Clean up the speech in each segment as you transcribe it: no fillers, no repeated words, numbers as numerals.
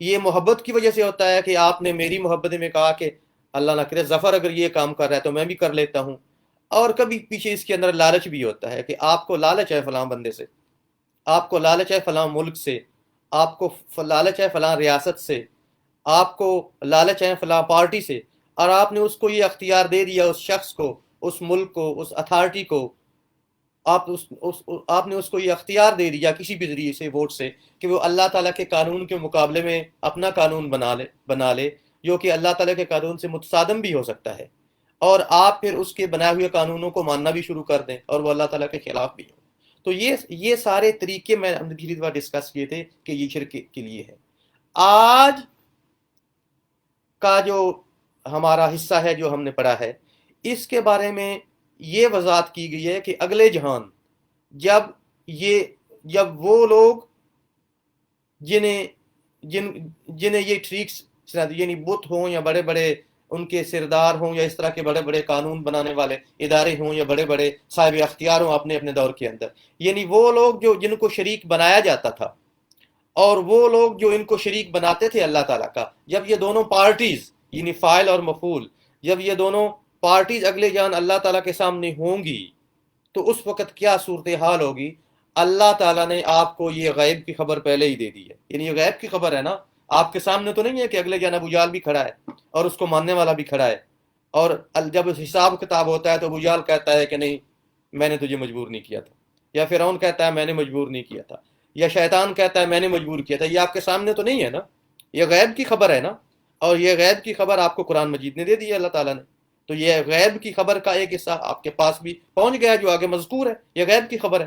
یہ محبت کی وجہ سے ہوتا ہے کہ آپ نے میری محبت میں کہا کہ اللہ نہ کرے ظفر اگر یہ کام کر رہا ہے تو میں بھی کر لیتا ہوں. اور کبھی پیچھے اس کے اندر لالچ بھی ہوتا ہے کہ آپ کو لالچ ہے فلاں بندے سے، آپ کو لالچ ہے فلاں ملک سے، آپ کو لالچ ہے فلاں ریاست سے، آپ کو لالچ ہے فلاں پارٹی سے، اور آپ نے اس کو یہ اختیار دے دیا، اس شخص کو، اس ملک کو، اس اتھارٹی کو، آپ نے اس کو یہ اختیار دے دیا کسی بھی ذریعے سے، ووٹ سے، کہ وہ اللہ تعالیٰ کے قانون کے مقابلے میں اپنا قانون بنا لے جو کہ اللہ تعالیٰ کے قانون سے متصادم بھی ہو سکتا ہے، اور آپ پھر اس کے بنائے ہوئے قانونوں کو ماننا بھی شروع کر دیں اور وہ اللہ تعالیٰ کے خلاف بھی ہو. تو یہ سارے طریقے میں ہم نے پچھلی بار ڈسکس کیے تھے کہ یہ شرک کے لیے ہے. آج کا جو ہمارا حصہ ہے جو ہم نے پڑھا ہے، اس کے بارے میں یہ وضاحت کی گئی ہے کہ اگلے جہان جب وہ لوگ جنہیں یہ ٹھیک یعنی بت ہوں یا بڑے بڑے ان کے سردار ہوں یا اس طرح کے بڑے بڑے قانون بنانے والے ادارے ہوں یا بڑے بڑے صاحب اختیار ہوں اپنے اپنے دور کے اندر، یعنی وہ لوگ جن کو شریک بنایا جاتا تھا اور وہ لوگ جو ان کو شریک بناتے تھے اللہ تعالیٰ کا، جب یہ دونوں پارٹیز یعنی فاعل اور مفعول، جب یہ دونوں پارٹیز اگلے جان اللہ تعالیٰ کے سامنے ہوں گی تو اس وقت کیا صورتحال ہوگی. اللہ تعالیٰ نے آپ کو یہ غیب کی خبر پہلے ہی دے دی ہے، یعنی یہ غیب کی خبر ہے نا، آپ کے سامنے تو نہیں ہے کہ اگلے جان ابو جہل بھی کھڑا ہے اور اس کو ماننے والا بھی کھڑا ہے، اور جب حساب کتاب ہوتا ہے تو ابو جہل کہتا ہے کہ نہیں میں نے تجھے مجبور نہیں کیا تھا، یا فرعون کہتا ہے میں نے مجبور نہیں کیا تھا، یا شیطان کہتا ہے میں نے مجبور کیا تھا. یہ آپ کے سامنے تو نہیں ہے نا، یہ غیب کی خبر ہے نا، اور یہ غیب کی خبر آپ کو قرآن مجید نے دے دی ہے اللہ تعالیٰ نے. تو یہ غیب کی خبر کا ایک حصہ آپ کے پاس بھی پہنچ گیا جو آگے مذکور ہے، یہ غیب کی خبر ہے.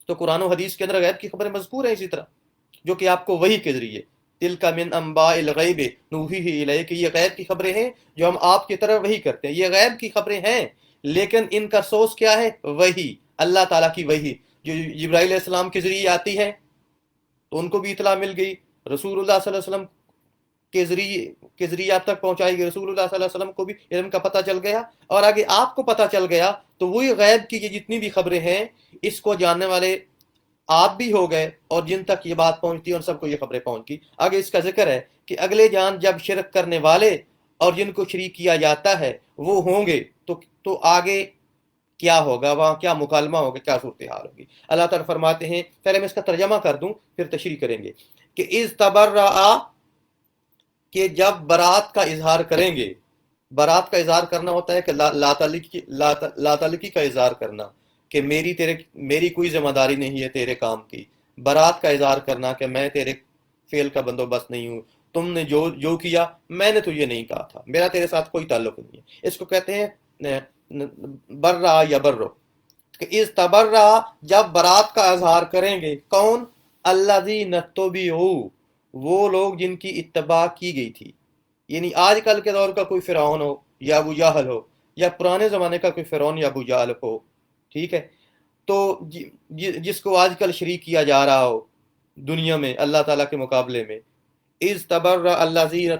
تو قرآن و حدیث کے اندر غیب کی خبریں مذکور ہیں اسی طرح، جو کہ آپ کو وحی کے ذریعے تلک من انباء الغیب نوحیہ الیک، یہ غیب کی خبریں ہیں جو ہم آپ کی طرف وحی کرتے ہیں. یہ غیب کی خبریں ہیں لیکن ان کا سورس کیا ہے؟ وحی، اللہ تعالیٰ کی وحی جو جبرائیل علیہ السلام کے ذریعے آتی ہے، تو ان کو بھی اطلاع مل گئی، رسول اللہ صلی اللہ علیہ وسلم کے ذریعے آپ تک پہنچائی گئی، رسول اللہ صلی اللہ علیہ وسلم کو بھی علم کا پتہ چل گیا اور آگے آپ کو پتہ چل گیا. تو وہی غیب کی یہ جتنی بھی خبریں ہیں اس کو جاننے والے آپ بھی ہو گئے، اور جن تک یہ بات پہنچتی ہے ان سب کو یہ خبریں پہنچ گئی. آگے اس کا ذکر ہے کہ اگلے جان جب شرک کرنے والے اور جن کو شریک کیا جاتا ہے وہ ہوں گے تو آگے کیا ہوگا، وہاں کیا مکالمہ ہوگا، کیا صورتحال ہوگی. اللہ تعالیٰ فرماتے ہیں، پہلے میں اس کا ترجمہ کر دوں پھر تشریح کریں گے، کہ اذ تبرأ، کہ جب برات کا اظہار کریں گے. برات کا اظہار کرنا ہوتا ہے کہ لا تعلقی کا اظہار کرنا، کہ میری کوئی ذمہ داری نہیں ہے تیرے کام کی. برات کا اظہار کرنا کہ میں تیرے فعل کا بندوبست نہیں ہوں، تم نے جو کیا میں نے تو یہ نہیں کہا تھا، میرا تیرے ساتھ کوئی تعلق نہیں ہے. اس کو کہتے ہیں برا یا برو، کہ اذ تبرأ، جب برات کا اظہار کریں گے. کون؟ الذین اتبعوا، وہ لوگ جن کی اتباع کی گئی تھی. یعنی آج کل کے دور کا کوئی فرعون ہو یا ابو جہل ہو، یا پرانے زمانے کا کوئی فرعون یا ابو جہل ہو، ٹھیک ہے، تو جس کو آج کل شریک کیا جا رہا ہو دنیا میں اللہ تعالیٰ کے مقابلے میں. اذ تبرأ الذین،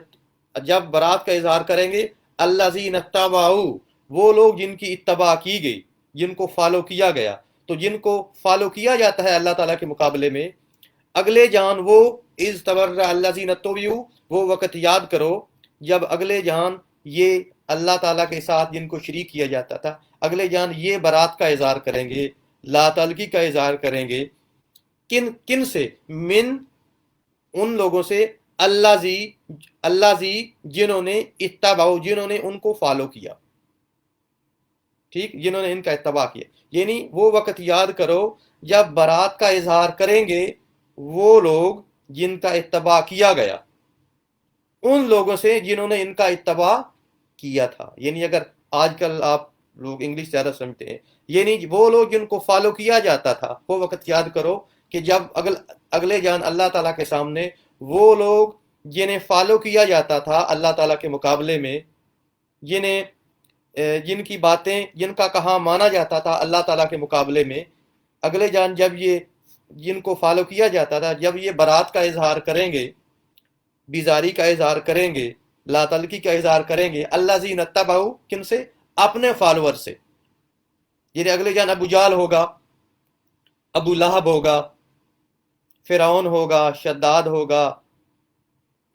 جب برات کا اظہار کریں گے الذین اتبعوا، وہ لوگ جن کی اتباع کی گئی، جن کو فالو کیا گیا. تو جن کو فالو کیا جاتا ہے اللہ تعالیٰ کے مقابلے میں اگلے جان، وہ اذ تبرأ الذین اتبعوا، وہ وقت یاد کرو جب اگلے جان یہ اللہ تعالیٰ کے ساتھ جن کو شریک کیا جاتا تھا، اگلے جان یہ برات کا اظہار کریں گے، لا تعلقی کا اظہار کریں گے. کن سے؟ من، ان لوگوں سے، اللہ زی جنہوں نے اتبعوا، جنہوں نے ان کو فالو کیا، ٹھیک، جنہوں نے ان کا اتباع کیا. یعنی وہ وقت یاد کرو جب برات کا اظہار کریں گے وہ لوگ جن کا اتباع کیا گیا، ان لوگوں سے جنہوں نے ان کا اتباع کیا تھا. یعنی اگر آج کل آپ لوگ انگلش زیادہ سمجھتے ہیں، یعنی وہ لوگ جن کو فالو کیا جاتا تھا، وہ وقت یاد کرو کہ جب اگلے جان اللہ تعالیٰ کے سامنے وہ لوگ جنہیں فالو کیا جاتا تھا اللہ تعالیٰ کے مقابلے میں، جن کی باتیں، جن کا کہا مانا جاتا تھا اللہ تعالیٰ کے مقابلے میں، اگلے جان جب یہ جن کو فالو کیا جاتا تھا جب یہ برات کا اظہار کریں گے، بیزاری کا اظہار کریں گے، لا تعلقی کا اظہار کریں گے، الذین اتبعوا، کن سے؟ اپنے فالوور سے. یعنی اگلے جان ابو جہل ہوگا، ابو لہب ہوگا، فرعون ہوگا، شداد ہوگا،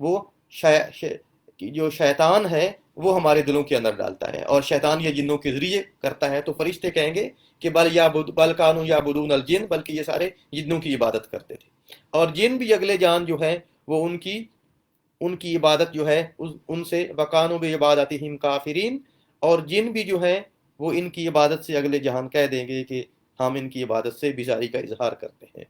وہ جو شیطان ہے وہ ہمارے دلوں کے اندر ڈالتا ہے، اور شیطان یہ جنوں کے ذریعے کرتا ہے۔ تو فرشتے کہیں گے کہ بل کانوا یعبدون الجن، بلکہ یہ سارے جنوں کی عبادت کرتے تھے، اور جن بھی اگلے جان جو ہے وہ ان کی عبادت جو ہے ان سے وکانوا بعبادتہم کافرین، اور جن بھی جو ہے وہ ان کی عبادت سے اگلے جہان کہہ دیں گے کہ ہم ان کی عبادت سے بیزاری کا اظہار کرتے ہیں۔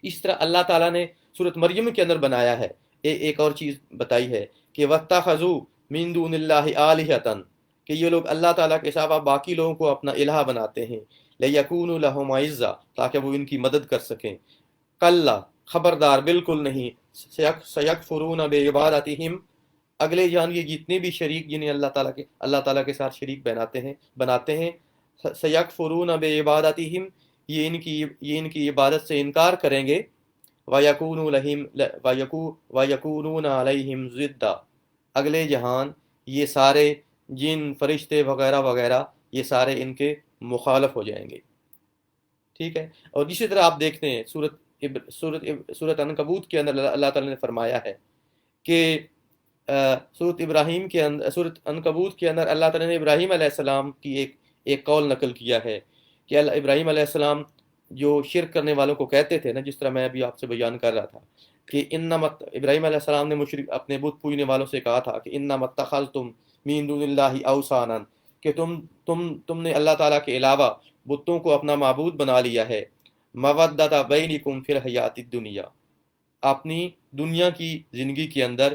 اس طرح اللہ تعالیٰ نے سورۃ مریم کے اندر بنایا ہے، ایک اور چیز بتائی ہے کہ وَاتَّخَذُوا مِن دُونِ اللَّهِ آلِهَةً، کہ یہ لوگ اللہ تعالیٰ کے علاوہ باقی لوگوں کو اپنا الہ بناتے ہیں، لِيَكُونُوا لَهُمْ عِزًّا، تاکہ وہ ان کی مدد کر سکیں۔ کلا، خبردار، بالکل نہیں، سَيَكْفُرُونَ بِعِبَادَتِهِمْ، اگلے جان یہ جتنے بھی شریک جنہیں اللہ تعالیٰ کے ساتھ شریک بناتے ہیں، سَيَكْفُرُونَ بِعِبَادَتِهِمْ، یہ ان کی عبادت سے انکار کریں گے، وَيَكُونُونَ عَلَيْهِمْ ضِدًّا، اگلے جہان یہ سارے جن، فرشتے وغیرہ وغیرہ یہ سارے ان کے مخالف ہو جائیں گے۔ ٹھیک ہے، اور اسی طرح آپ دیکھتے ہیں سورۃ عنکبوت کے اندر اللہ تعالیٰ نے فرمایا ہے کہ سورۃ عنکبوت کے اندر اللہ تعالیٰ نے ابراہیم علیہ السلام کی ایک قول نقل کیا ہے کہ ابراہیم علیہ السلام جو شرک کرنے والوں کو کہتے تھے نا، جس طرح میں ابھی آپ سے بیان کر رہا تھا کہ ابراہیم علیہ السلام نے اپنے بت پوجنے والوں سے کہا تھا کہ انما اتخذتم من دون اللہ اوثانا، کہ تم نے اللہ تعالیٰ کے علاوہ بتوں کو اپنا معبود بنا لیا ہے، مودۃ بینکم فی الحیات الدنیا، اپنی دنیا کی زندگی کے اندر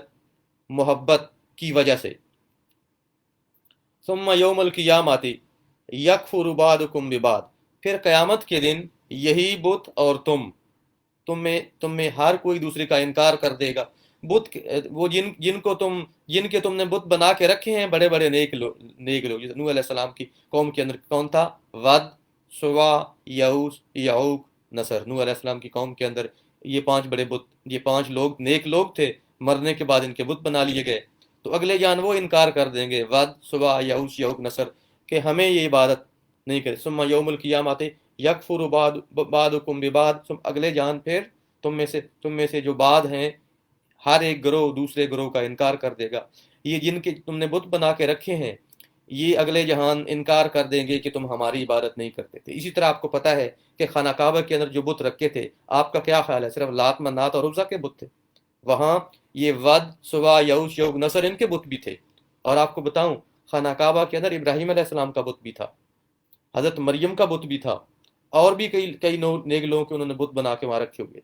محبت کی وجہ سے، ثم یوم القیامت یکفر بعضکم ببعض، پھر قیامت کے دن یہی بت اور تم میں ہر کوئی دوسرے کا انکار کر دے گا۔ بت وہ جن کے تم نے بت بنا کے رکھے ہیں، بڑے بڑے نیک لوگ، جیسے نوح علیہ السلام کی قوم کے اندر کون تھا؟ ود، سوا، یعوس، یعوق، نصر۔ نوح علیہ السلام کی قوم کے اندر یہ 5 بڑے بت، یہ 5 لوگ نیک لوگ تھے، مرنے کے بعد ان کے بت بنا لیے گئے۔ تو اگلے جان وہ انکار کر دیں گے، ود، سوا، یعوس، یعوق، نصر، کہ ہمیں یہ عبادت نہیں کرے۔ ثم یوم القیامت یکفر بعضکم ببعض، اگلے جان پھر تم میں سے جو بعض ہیں، ہر ایک گروہ دوسرے گروہ کا انکار کر دے گا۔ یہ جن کے تم نے بت بنا کے رکھے ہیں، یہ اگلے جہان انکار کر دیں گے کہ تم ہماری عبادت نہیں کرتے تھے۔ اسی طرح آپ کو پتہ ہے کہ خانہ کعبہ کے اندر جو بت رکھے تھے، آپ کا کیا خیال ہے صرف لات، منات اور عزا کے بت تھے؟ وہاں یہ ود، سوا، یعوس، یعوق، نصر ان کے بت بھی تھے۔ اور آپ کو بتاؤں، خانہ کعبہ کے اندر ابراہیم علیہ السلام کا بت بھی تھا، حضرت مریم کا بت بھی تھا، اور بھی کئی نیک لوگوں کے انہوں نے بت بنا کے وہاں رکھے ہوئے۔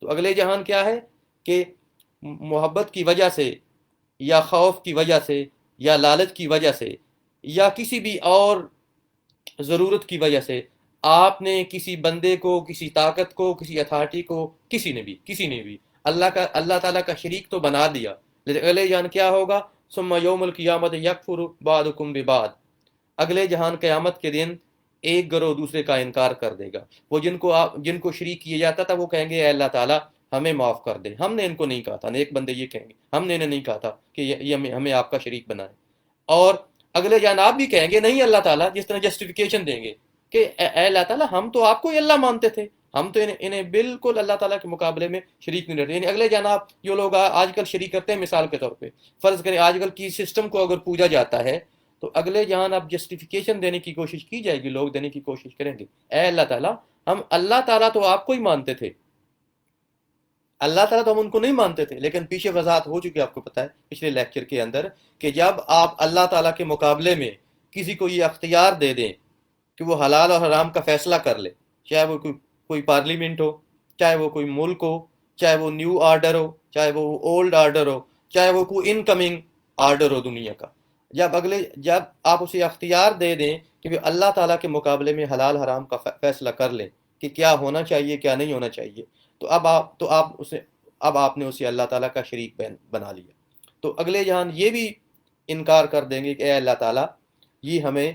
تو اگلے جہان کیا ہے کہ محبت کی وجہ سے، یا خوف کی وجہ سے، یا لالچ کی وجہ سے، یا کسی بھی اور ضرورت کی وجہ سے آپ نے کسی بندے کو، کسی طاقت کو، کسی اتھارٹی کو، کسی نے بھی اللہ تعالیٰ کا شریک تو بنا دیا، لیکن اگلے جہان کیا ہوگا؟ ثم یوم القیامت یکفر بعضکم ببعض، اگلے جہان قیامت کے دن ایک گروہ دوسرے کا انکار کر دے گا۔ وہ جن کو شریک کیا جاتا تھا وہ کہیں گے اے اللہ تعالیٰ ہمیں معاف کر دے، ہم نے ان کو نہیں کہا تھا۔ نیک بندے یہ کہیں گے ہم نے انہیں نہیں کہا تھا کہ یہ ہمیں آپ کا شریک بنائے۔ اور اگلے جان آپ بھی کہیں گے نہیں، اللہ تعالیٰ جس طرح جسٹیفیکیشن دیں گے کہ اے اللہ تعالیٰ ہم تو آپ کو ہی اللہ مانتے تھے، ہم تو انہیں بالکل اللہ تعالیٰ کے مقابلے میں شریک نہیں رہتے۔ یعنی اگلے جان آپ جو لوگ آج کل شریک کرتے ہیں، مثال کے طور پہ فرض کریں آج کل کی سسٹم کو اگر پوجا جاتا ہے، تو اگلے جہان آپ جسٹیفیکیشن دینے کی کوشش کی جائے گی، لوگ دینے کی کوشش کریں گے اے اللہ تعالیٰ ہم اللہ تعالیٰ تو آپ کو ہی مانتے تھے، اللہ تعالیٰ تو ہم ان کو نہیں مانتے تھے۔ لیکن پیچھے وضاحت ہو چکی، آپ کو پتہ ہے پچھلے لیکچر کے اندر، کہ جب آپ اللہ تعالیٰ کے مقابلے میں کسی کو یہ اختیار دے دیں کہ وہ حلال اور حرام کا فیصلہ کر لے، چاہے وہ کوئی پارلیمنٹ ہو، چاہے وہ کوئی ملک ہو، چاہے وہ نیو آرڈر ہو، چاہے وہ اولڈ آرڈر ہو، چاہے وہ کوئی انکمنگ آرڈر ہو دنیا کا، جب آپ اسے اختیار دے دیں کہ وہ اللہ تعالیٰ کے مقابلے میں حلال حرام کا فیصلہ کر لیں کہ کیا ہونا چاہیے کیا نہیں ہونا چاہیے، تو اب آپ نے اسے اللہ تعالیٰ کا شریک بنا لیا۔ تو اگلے جہان یہ بھی انکار کر دیں گے کہ اے اللہ تعالیٰ یہ ہمیں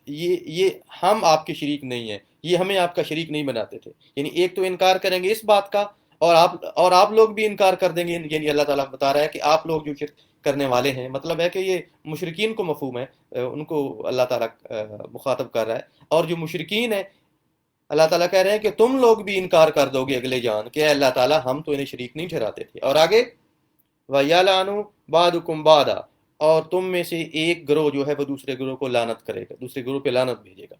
یہ ہم آپ کے شریک نہیں ہیں، یہ ہمیں آپ کا شریک نہیں بناتے تھے۔ یعنی ایک تو انکار کریں گے اس بات کا، اور آپ لوگ بھی انکار کر دیں گے۔ یعنی اللہ تعالیٰ بتا رہا ہے کہ آپ لوگ جو شرک کرنے والے ہیں، مطلب ہے کہ یہ مشرکین کو مفہوم ہے، ان کو اللہ تعالیٰ مخاطب کر رہا ہے، اور جو مشرکین ہیں اللہ تعالیٰ کہہ رہے ہیں کہ تم لوگ بھی انکار کر دو گے اگلے جان کہ اے اللہ تعالیٰ ہم تو انہیں شریک نہیں ٹھہراتے تھے. اور آگے وَيَلْعَنُ بَعْضُكُمْ بَعْضًا، اور تم میں سے ایک گروہ جو ہے وہ دوسرے گروہ کو لعنت کرے گا، دوسرے گروہ پہ لعنت بھیجے گا.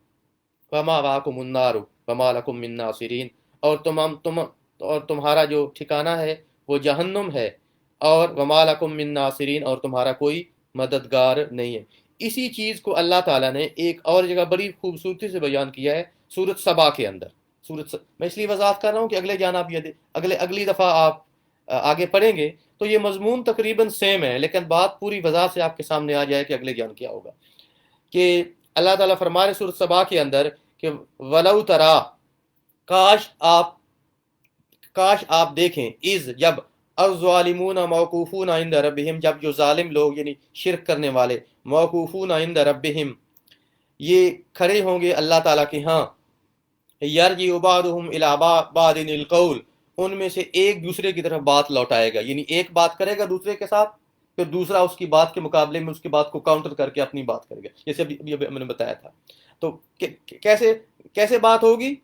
وَمَأْوَاكُمُ النَّارُ وَمَا لَكُم مِّن نَاصِرِينَ، اور تمہارا جو ٹھکانہ ہے وہ جہنم ہے، اور وَمَا لَكُم مِّن نَاصِرِينَ، اور تمہارا کوئی مددگار نہیں ہے. اسی چیز کو اللہ تعالیٰ نے ایک اور جگہ بڑی خوبصورتی سے بیان کیا ہے سورۃ سبا کے اندر. میں اس لیے وضاحت کر رہا ہوں کہ اگلے جان آپ اگلی دفعہ آپ آگے پڑھیں گے تو یہ مضمون تقریباً سیم ہے، لیکن بات پوری وضاحت سے آپ کے سامنے آ جائے کہ اگلے جان کیا ہوگا. کہ اللہ تعالیٰ فرما رہے سورۃ سبا کے اندر کہ ولو ترا، کاش آپ دیکھیں، از جب الظالمون موقوفون عند ربہم، جب جو ظالم لوگ یعنی شرک کرنے والے موقوفون عند ربہم یہ کھڑے ہوں گے اللہ تعالیٰ کے ہاں، یرجع بعضهم الی بعض القول، ان میں سے ایک دوسرے کی طرف بات لوٹائے گا، یعنی ایک بات کرے گا دوسرے کے ساتھ، پھر دوسرا اس کی بات کے مقابلے میں اس کی بات کو کاؤنٹر کر کے اپنی بات کرے گا، جیسے ابھی میں نے بتایا تھا. تو کیسے بات ہوگی؟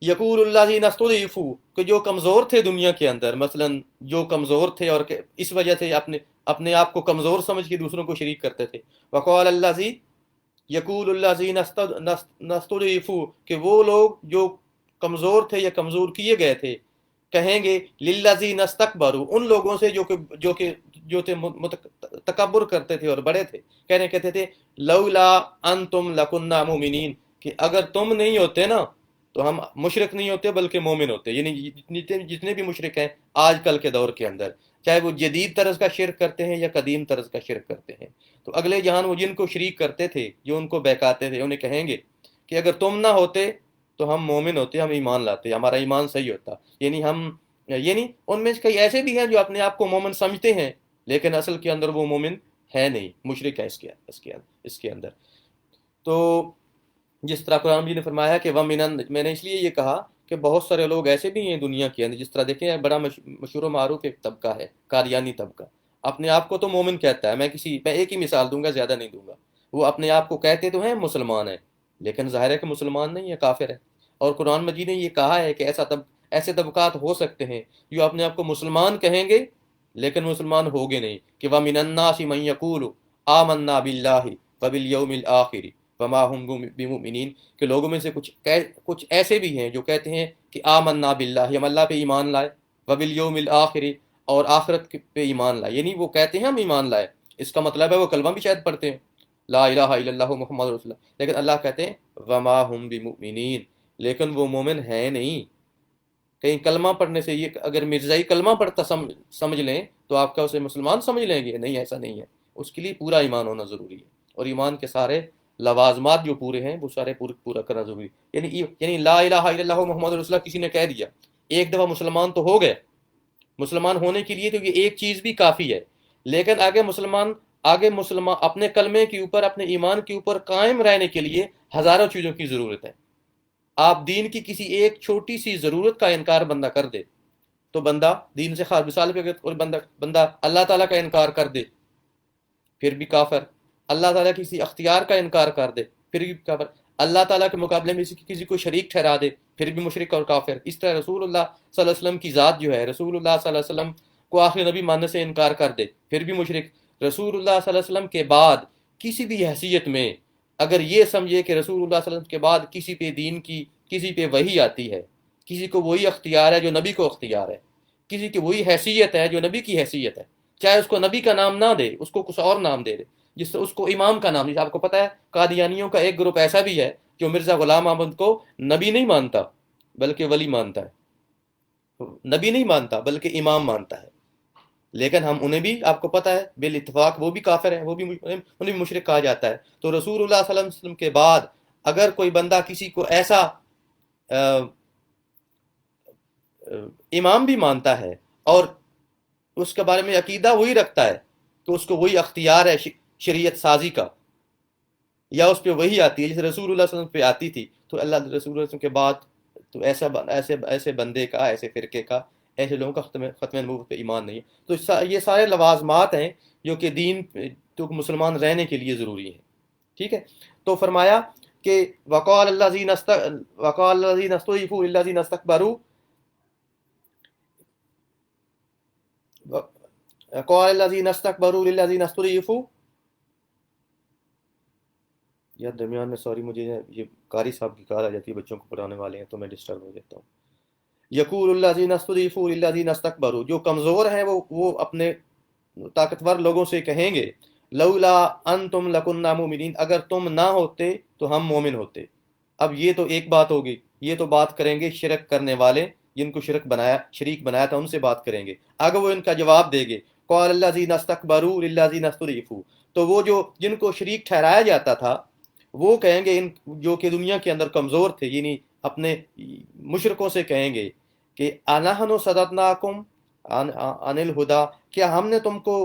یقول الذین استضعفوا، کہ جو کمزور تھے دنیا کے اندر، مثلا جو کمزور تھے اور اس وجہ سے اپنے آپ کو کمزور سمجھ کے دوسروں کو شریک کرتے تھے. وقال الذی، یقول الذین استضعفوا، کہ وہ لوگ جو کمزور تھے یا کمزور کیے گئے تھے کہیں گے للذین استکبروا، ان لوگوں سے جو تھے تکبر کرتے تھے اور بڑے تھے، کہتے تھے لولا انتم لکنا مومنین، کہ اگر تم نہیں ہوتے نا تو ہم مشرک نہیں ہوتے بلکہ مومن ہوتے. یعنی جتنے بھی مشرک ہیں آج کل کے دور کے اندر، چاہے وہ جدید طرز کا شرک کرتے ہیں یا قدیم طرز کا شرک کرتے ہیں، تو اگلے جہان وہ جن کو شریک کرتے تھے، جو ان کو بہکاتے تھے، انہیں کہیں گے کہ اگر تم نہ ہوتے تو ہم مومن ہوتے، ہم ایمان لاتے، ہمارا ایمان صحیح ہوتا. یعنی ان میں کئی ایسے بھی ہیں جو اپنے آپ کو مومن سمجھتے ہیں لیکن اصل کے اندر وہ مومن ہے نہیں، مشرک ہے اس کے اندر. تو جس طرح قرآن مجید نے فرمایا کہ میں نے اس لیے یہ کہا کہ بہت سارے لوگ ایسے بھی ہیں دنیا کے اندر، جس طرح دیکھیں بڑا مشہور و معروف ایک طبقہ ہے قادیانی طبقہ، اپنے آپ کو تو مومن کہتا ہے. میں ایک ہی مثال دوں گا، زیادہ نہیں دوں گا. وہ اپنے آپ کو کہتے تو ہیں مسلمان ہیں، لیکن ظاہر ہے کہ مسلمان نہیں ہے، کافر ہے. اور قرآن مجید نے یہ کہا ہے کہ ایسے طبقات ہو سکتے ہیں جو اپنے آپ کو مسلمان کہیں گے لیکن مسلمان ہوگے نہیں. کہ وَمِنَ النَّاسِ مَن يَقُولُ آمَنَّا بِاللَّهِ وَبِالْيَوْمِ الْآخِرِ وَمَا هُم بِمُؤْمِنِينَ، کہ لوگوں میں سے کچھ ایسے بھی ہیں جو کہتے ہیں کہ آمنا باللہ، ہم اللہ پہ ایمان لائے، وبالیوم الآخر، اور آخرت پہ ایمان لائے. یعنی وہ کہتے ہیں ہم ایمان لائے، اس کا مطلب ہے وہ کلمہ بھی شاید پڑھتے ہیں، لا الہ الا اللہ محمد رسول اللہ، لیکن اللہ کہتے ہیں وما ہم بمؤمنین، لیکن وہ مومن ہے نہیں. کہیں کلمہ پڑھنے سے یہ اگر مرزائی کلمہ پڑھتا سمجھ لیں تو آپ کا اسے مسلمان سمجھ لیں گے؟ نہیں، ایسا نہیں ہے. اس کے لیے پورا ایمان ہونا ضروری ہے، اور ایمان کے سارے لوازمات جو پورے ہیں وہ سارے پورا کرنا ضروری ہے. یعنی لا الہ الا اللہ محمد رسول اللہ کسی نے کہہ دیا، ایک دفعہ مسلمان تو ہو گئے. مسلمان ہونے کے لیے تو یہ ایک چیز بھی کافی ہے، لیکن آگے مسلمان اپنے کلمے کے اوپر، اپنے ایمان کے اوپر قائم رہنے کے لیے ہزاروں چیزوں کی ضرورت ہے. آپ دین کی کسی ایک چھوٹی سی ضرورت کا انکار بندہ کر دے تو بندہ دین سے خارج. مثال پہ بندہ اللہ تعالیٰ کا انکار کر دے پھر بھی کافر. اللہ تعالیٰ کسی اختیار کا انکار کر دے پھر بھی کافر. اللہ تعالیٰ کے مقابلے میں کسی کو شریک ٹھہرا دے پھر بھی مشرک اور کافر. اس طرح رسول اللہ صلی اللہ علیہ وسلم کی ذات جو ہے، رسول اللہ صلی اللہ علیہ وسلم کو آخری نبی ماننے سے انکار کر دے پھر بھی مشرک. رسول اللہ صلی اللہ علیہ وسلم کے بعد کسی بھی حیثیت میں اگر یہ سمجھے کہ رسول اللہ صلی اللہ علیہ وسلم کے بعد کسی پہ دین کی، کسی پہ وحی آتی ہے، کسی کو وہی اختیار ہے جو نبی کو اختیار ہے، کسی کی وہی حیثیت ہے جو نبی کی حیثیت ہے، چاہے اس کو نبی کا نام نہ دے، اس کو کچھ اور نام دے جس سے اس کو امام کا نام. جیسے آپ کو پتہ ہے قادیانیوں کا ایک گروپ ایسا بھی ہے جو مرزا غلام احمد کو نبی نہیں مانتا بلکہ ولی مانتا ہے، نبی نہیں مانتا بلکہ امام مانتا ہے. لیکن ہم انہیں بھی، آپ کو پتہ ہے بالاتفاق وہ بھی کافر ہیں، انہیں بھی مشرک کہا جاتا ہے. تو رسول اللہ صلی اللہ علیہ وسلم کے بعد اگر کوئی بندہ کسی کو ایسا امام بھی مانتا ہے اور اس کے بارے میں عقیدہ وہی رکھتا ہے کہ اس کو وہی اختیار ہے شریعت سازی کا، یا اس پہ وہی آتی ہے جیسے رسول اللہ صلی اللہ علیہ وسلم پہ آتی تھی، تو اللہ رسول اللہ صلی اللہ علیہ وسلم کے بعد تو ایسے بندے کا، ایسے فرقے کا، ایسے لوگوں کا ختم نبوت پہ ایمان نہیں ہے. تو یہ سارے لوازمات ہیں جو کہ دین تو مسلمان رہنے کے لیے ضروری ہیں. ٹھیک ہے. تو فرمایا کہ وقال الذین استضعفوا للذین استکبروا وقال الذین استکبروا للذین استضعفوا. یار درمیان میں سوری مجھے یہ قاری صاحب کی کال آ جاتی ہے، بچوں کو پڑھانے والے ہیں تو میں ڈسٹرب ہو جاتا ہوں. یقول الذین استضعفوا للذین استکبروا، جو کمزور ہیں وہ اپنے طاقتور لوگوں سے کہیں گے لولا انتم لکننا مومنین، اگر تم نہ ہوتے تو ہم مومن ہوتے. اب یہ تو ایک بات ہوگی، یہ تو بات کریں گے شرک کرنے والے، جن کو شریک بنایا تھا ان سے بات کریں گے. اگر وہ ان کا جواب دے گے قال الذین استکبروا للذین استضعفوا، تو وہ جو جن کو شریک ٹھہرایا جاتا تھا وہ کہیں گے، ان جو کہ دنیا کے اندر کمزور تھے، یعنی اپنے مشرکوں سے کہیں گے کہ انحن صددناکم عن الہدی، کیا ہم نے تم کو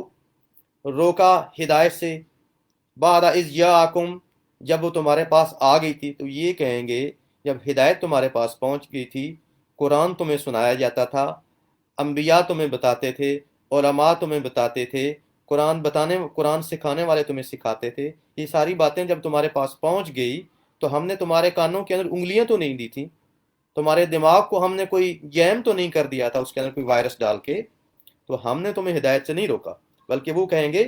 روکا ہدایت سے، بعد اذ جاءکم، جب وہ تمہارے پاس آ گئی تھی. تو یہ کہیں گے جب ہدایت تمہارے پاس پہنچ گئی تھی، قرآن تمہیں سنایا جاتا تھا، انبیاء تمہیں بتاتے تھے، علماء تمہیں بتاتے تھے، قرآن سکھانے والے تمہیں سکھاتے تھے، یہ ساری باتیں جب تمہارے پاس پہنچ گئی تو ہم نے تمہارے کانوں کے اندر انگلیاں تو نہیں دی تھی، تمہارے دماغ کو ہم نے کوئی جیم تو نہیں کر دیا تھا اس کے اندر کوئی وائرس ڈال کے، تو ہم نے تمہیں ہدایت سے نہیں روکا. بلکہ وہ کہیں گے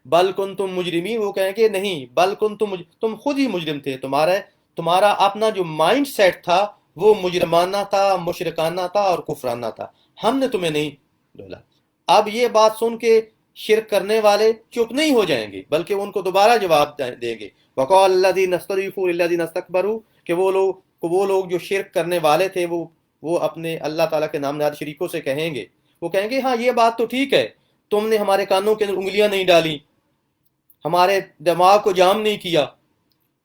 بل کنتم مجرمین، وہ کہیں گے نہیں، بل کنتم تم خود ہی مجرم تھے، تمہارا اپنا جو مائنڈ سیٹ تھا وہ مجرمانہ تھا، مشرکانہ تھا اور کفرانہ تھا، ہم نے تمہیں نہیں ڈولا. اب یہ بات سن کے شرک کرنے والے چپ نہیں ہو جائیں گے، بلکہ ان کو دوبارہ جواب دیں گے وقال الذین استضعفوا للذین استکبروا، کہ وہ لوگ جو شرک کرنے والے تھے وہ اپنے اللہ تعالیٰ کے نام نہاد شریکوں سے کہیں گے، وہ کہیں گے ہاں یہ بات تو ٹھیک ہے، تم نے ہمارے کانوں کے اندر انگلیاں نہیں ڈالی، ہمارے دماغ کو جام نہیں کیا،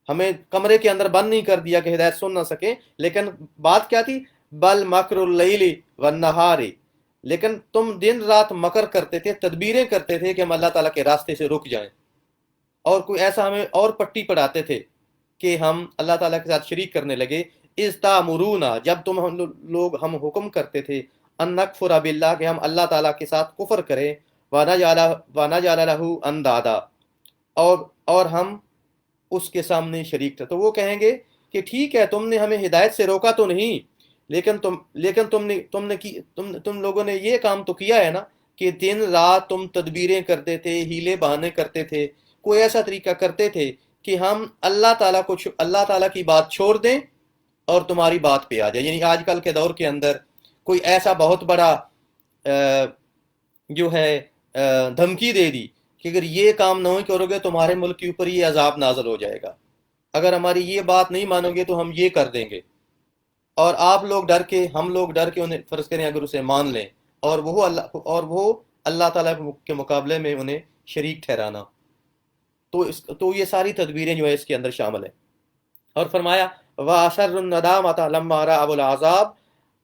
ہمیں کمرے کے اندر بند نہیں کر دیا کہ ہدایت سن نہ سکیں، لیکن بات کیا تھی بل مکر اللیل والنہار، لیکن تم دن رات مکر کرتے تھے، تدبیریں کرتے تھے کہ ہم اللہ تعالیٰ کے راستے سے رک جائیں، اور کوئی ایسا ہمیں اور پٹی پڑھاتے تھے کہ ہم اللہ تعالیٰ کے ساتھ شریک کرنے لگے. اذ تامرونا، جب ہم حکم کرتے تھے ان نکفر باللہ، کہ ہم اللہ تعالیٰ کے ساتھ کفر کریں، ونجعل لہ اندادا، اور ہم اس کے سامنے شریک تھے. تو وہ کہیں گے کہ ٹھیک ہے تم نے ہمیں ہدایت سے روکا تو نہیں، لیکن تم لوگوں نے یہ کام تو کیا ہے نا کہ دن رات تم تدبیریں کرتے تھے، ہیلے بہانے کرتے تھے، کوئی ایسا طریقہ کرتے تھے کہ ہم اللہ تعالیٰ کی بات چھوڑ دیں اور تمہاری بات پہ آ جائے. یعنی آج کل کے دور کے اندر کوئی ایسا بہت بڑا جو ہے دھمکی دے دی کہ اگر یہ کام نہ کرو گے تمہارے ملک کے اوپر یہ عذاب نازل ہو جائے گا، اگر ہماری یہ بات نہیں مانو گے تو ہم یہ کر دیں گے، اور ہم لوگ ڈر کے انہیں فرض کریں اگر اسے مان لیں، اور وہ اللہ تعالیٰ کے مقابلے میں انہیں شریک ٹھہرانا، تو یہ ساری تدبیریں جو ہے اس کے اندر شامل ہیں. اور فرمایا وَأَسَرُّ النَّدَامَةَ لَمَّا رَأَوُا الْعَذَابَ،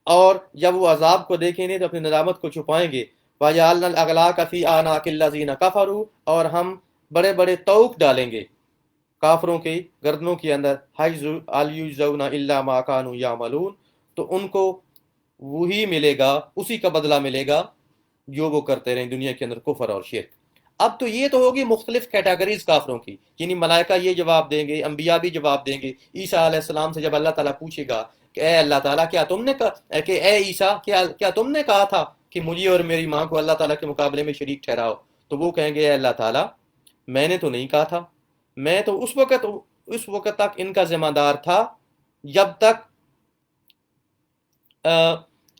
اور جب وہ عذاب کو دیکھیں گے تو اپنی ندامت کو چھپائیں گے. وَجَعَلْنَا الْأَغْلَاقَ فِي أَعْنَاقِ الَّذِينَ كَفَرُوا، اور ہم بڑے بڑے طوق ڈالیں گے کافروں کی گردنوں کے اندر، هَلْ يُجْزَوْنَ إِلَّا مَا كَانُوا يَعْمَلُونَ، تو ان کو وہی ملے گا، اسی کا بدلہ ملے گا جو وہ کرتے رہیں دنیا کے اندر کفر اور شرک. اب تو یہ تو ہوگی مختلف کیٹیگریز کافروں کی، یعنی ملائکہ یہ جواب دیں گے، انبیاء بھی جواب دیں گے. عیسیٰ علیہ السلام سے جب اللہ تعالیٰ پوچھے گا کہ اے اللہ تعالیٰ کیا تم نے کہا کہ اے عیسیٰ کیا تم نے کہا تھا کہ مجھے اور میری ماں کو اللہ تعالیٰ کے مقابلے میں شریک ٹھہراؤ، تو وہ کہیں گے اے اللہ تعالیٰ میں نے تو نہیں کہا تھا، میں تو اس وقت تک ان کا ذمہ دار تھا جب تک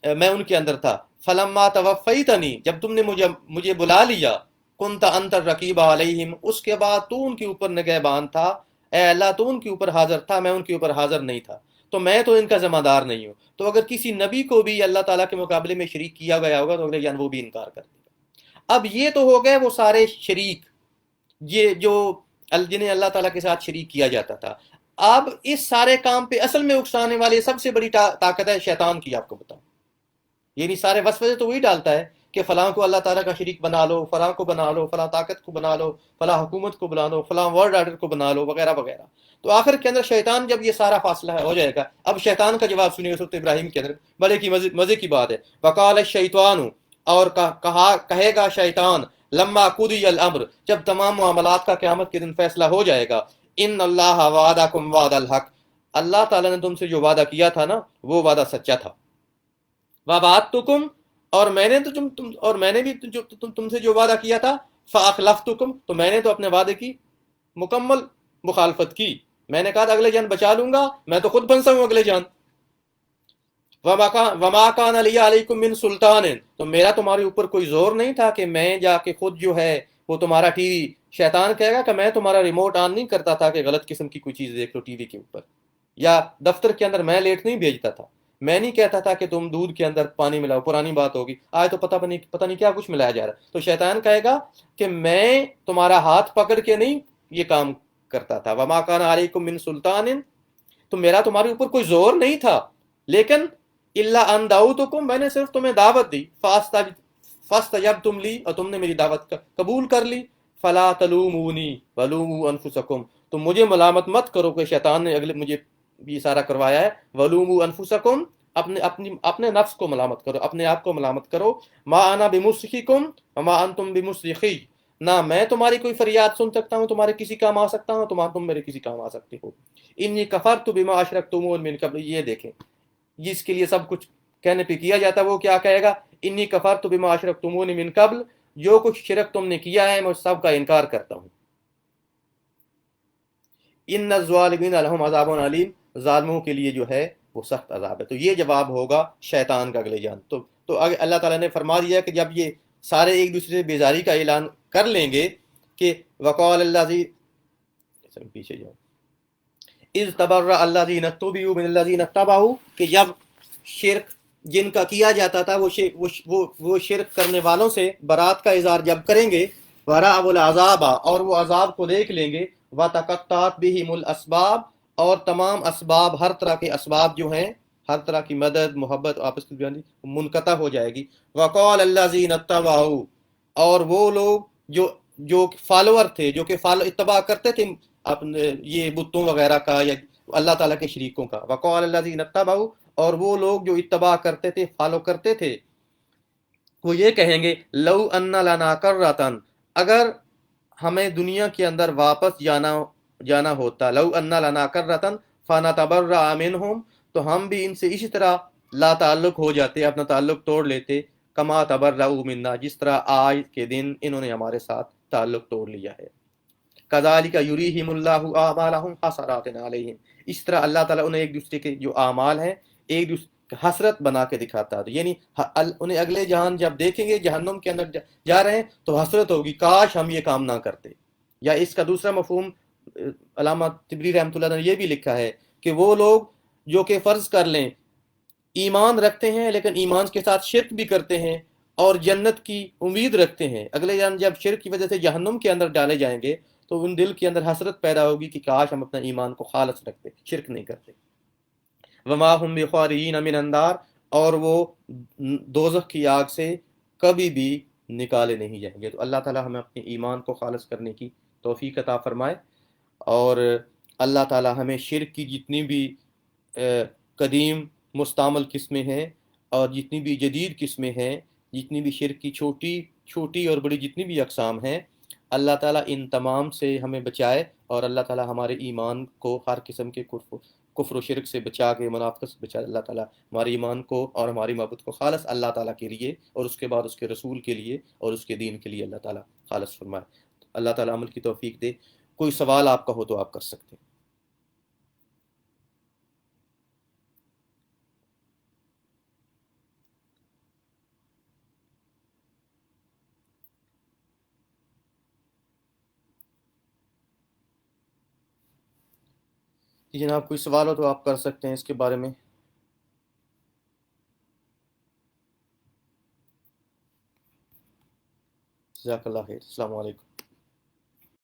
میں ان کے اندر تھا. فلما توفیتنی، جب تم نے مجھے بلا لیا، کنت انت الرقیب علیہم، اس کے بعد تو ان کے اوپر نگہبان تھا، اے اللہ تو ان کے اوپر حاضر تھا، میں ان کے اوپر حاضر نہیں تھا، تو میں تو ان کا ذمہ دار نہیں ہوں. تو اگر کسی نبی کو بھی اللہ تعالیٰ کے مقابلے میں شریک کیا گیا ہوگا تو اگلے جان وہ بھی انکار کر دے گا. اب یہ تو ہو گئے وہ سارے شریک، یہ جو جنہیں اللہ تعالیٰ کے ساتھ شریک کیا جاتا تھا. اب اس سارے کام پہ اصل میں اکسانے والی سب سے بڑی طاقت ہے شیطان کی. آپ کو بتاؤں، یعنی سارے وسوسے تو وہی ڈالتا ہے کہ فلاں کو اللہ تعالیٰ کا شریک بنا لو، فلاں کو بنا لو، فلاں طاقت کو بنا لو، فلاں حکومت کو بنا لو، فلاں ورلڈ آرڈر کو بنا لو، وغیرہ وغیرہ. تو آخر کے اندر شیطان جب یہ سارا فاصلہ ہو جائے گا، اب شیطان کا جواب سنیے سورۃ ابراہیم کے اندر، بڑے کی مزے کی بات ہے. وقال الشیطان، اور کہے گا شیطان، لما قضی الامر، جب تمام معاملات کا قیامت کے دن فیصلہ ہو جائے گا، ان اللہ وعدکم وعد الحق، اللہ تعالیٰ نے تم سے جو وعدہ کیا تھا نا وہ وعدہ سچا تھا، وَوَعَدتُکم، اور میں نے تو اور میں نے بھی تم سے جو وعدہ کیا تھا، فَأَخْلَفْتُکم، تو میں نے تو اپنے وعدے کی مکمل مخالفت کی، میں نے کہا تھا اگلے جان بچا لوں گا، میں تو خود پھنسا ہوں اگلے جان، وَمَا كَانَ لِيَ عَلَيْكُم مِّن سُلْطَانٍ، تو میرا تمہارے اوپر کوئی زور نہیں تھا کہ میں جا کے خود جو ہے وہ تمہارا ٹی وی، شیطان کہے گا کہ میں تمہارا ریموٹ آن نہیں کرتا تھا کہ غلط قسم کی کوئی چیز دیکھ لو ٹی وی کے اوپر، یا دفتر کے اندر میں لیٹ نہیں بھیجتا تھا، میں نہیں کہتا تھا کہ تم دودھ کے اندر پانی ملاؤ، پرانی بات ہوگی، آج تو پتہ نہیں کیا کچھ ملایا جا رہا ہے، تو شیطان کہے گا کہ میں تمہارا ہاتھ پکڑ کے نہیں یہ کام کرتا تھا، وَمَا كَانَ عَلَيْكُم مِّن سُلْطَانٍ، تو میرا تمہارے اوپر کوئی زور نہیں تھا، لیکن اللہ ان دعوتکم، میں نے صرف تمہیں دعوت دی، فاستجبتم لی، اور تم نے میری دعوت قبول کر لی، فلا تلومونی ولوموا انفسکم، تو مجھے ملامت مت کرو کہ شیطان نے مجھے یہ سارا کروایا ہے، ولوموا انفسکم، اپنے نفس کو ملامت کرو، اپنے آپ کو ملامت کرو، ما انا بمصرخکم وما انتم بمصرخی، نہ میں تمہاری کوئی فریاد سن سکتا ہوں، تمہارے کسی کام آ سکتا ہوں، تم میرے کسی کام آ سکتے ہو، انی کفرت بما اشرکتمون من قبل، یہ دیکھیں جس کے لیے سب کچھ کہنے پہ کیا جاتا ہے وہ کیا کہے گا، انی کفرت بما اشرکتمون من قبل، جو کچھ شرک تم نے کیا ہے میں سب کا انکار کرتا ہوں، ان الظالمین لہم عذاب علیم، ظالموں کے لیے جو ہے وہ سخت عذاب ہے، تو یہ جواب ہوگا شیطان کا اگلے جان، تو اللہ تعالیٰ نے فرما دیا کہ جب یہ سارے ایک دوسرے سے بیزاری کا اعلان کر لیں گے کہ وقال اللہ پیچھے جاؤ، اذ تبرأ الذین اتبعوا من الذین اتبعوا، کہ جب شرک جن کا کیا جاتا تھا وہ شرک کرنے والوں سے برات کا اظہار جب کریں گے، ورأوا العذاب، اور وہ عذاب کو دیکھ لیں گے، وتقطعت بہم الاسباب، اور تمام اسباب، ہر طرح کے اسباب جو ہیں، ہر طرح کی مدد محبت آپس کی بیانی منقطع ہو جائے گی، وقال الذین اتبعوا، اور وہ لوگ جو فالوور تھے، جو کہ اتباع کرتے تھے اپنے یہ بتوں وغیرہ کا یا اللہ تعالیٰ کے شریکوں کا، وقال الذین اتبعوا، اور وہ لوگ جو اتباع کرتے تھے، فالو کرتے تھے، وہ یہ کہیں گے لو ان لنا کرۃ، اگر ہمیں دنیا کے اندر واپس جانا ہوتا، لو ان لنا کرۃ فنتبرأ منہم، تو ہم بھی ان سے اسی طرح لا تعلق ہو جاتے، اپنا تعلق توڑ لیتے، کما تبرؤوا منا، جس طرح آج کے دن انہوں نے ہمارے ساتھ تعلق توڑ لیا ہے، کذالک یریہم اللہ اعمالہم حسرات علیہم، اس طرح اللہ تعالیٰ انہیں ایک دوسرے کے جو اعمال ہیں ایک دوسرے حسرت بنا کے دکھاتا ہے، یعنی انہیں اگلے جہان جب دیکھیں گے جہنم کے اندر جا رہے ہیں تو حسرت ہوگی کاش ہم یہ کام نہ کرتے، یا اس کا دوسرا مفہوم علامہ طبری رحمۃ اللہ نے یہ بھی لکھا ہے کہ وہ لوگ جو کہ فرض کر لیں ایمان رکھتے ہیں لیکن ایمان کے ساتھ شرک بھی کرتے ہیں اور جنت کی امید رکھتے ہیں، اگلے جان جب شرک کی وجہ سے جہنم کے اندر ڈالے جائیں گے تو ان دل کے اندر حسرت پیدا ہوگی کہ کاش ہم اپنا ایمان کو خالص رکھتے، شرک نہیں کرتے، وما هم بخارجین من النار، اور وہ دوزخ کی آگ سے کبھی بھی نکالے نہیں جائیں گے، تو اللہ تعالی ہمیں اپنے ایمان کو خالص کرنے کی توفیق عطا فرمائے، اور اللہ تعالی ہمیں شرک کی جتنی بھی قدیم مستعمل قسمیں ہیں اور جتنی بھی جدید قسمیں ہیں، جتنی بھی شرک کی چھوٹی اور بڑی جتنی بھی اقسام ہیں، اللہ تعالیٰ ان تمام سے ہمیں بچائے، اور اللہ تعالیٰ ہمارے ایمان کو ہر قسم کے کفر و شرک سے بچا کے، منافقت سے بچا، اللہ تعالیٰ ہمارے ایمان کو اور ہماری محبت کو خالص اللہ تعالیٰ کے لیے اور اس کے بعد اس کے رسول کے لیے اور اس کے دین کے لیے اللہ تعالیٰ خالص فرمائے، اللہ تعالیٰ عمل کی توفیق دے۔ کوئی سوال آپ کا ہو تو آپ کر سکتے ہیں۔ جناب کوئی سوال ہو تو آپ کر سکتے ہیں اس کے بارے میں۔ جزاک اللہ خیر، السلام علیکم۔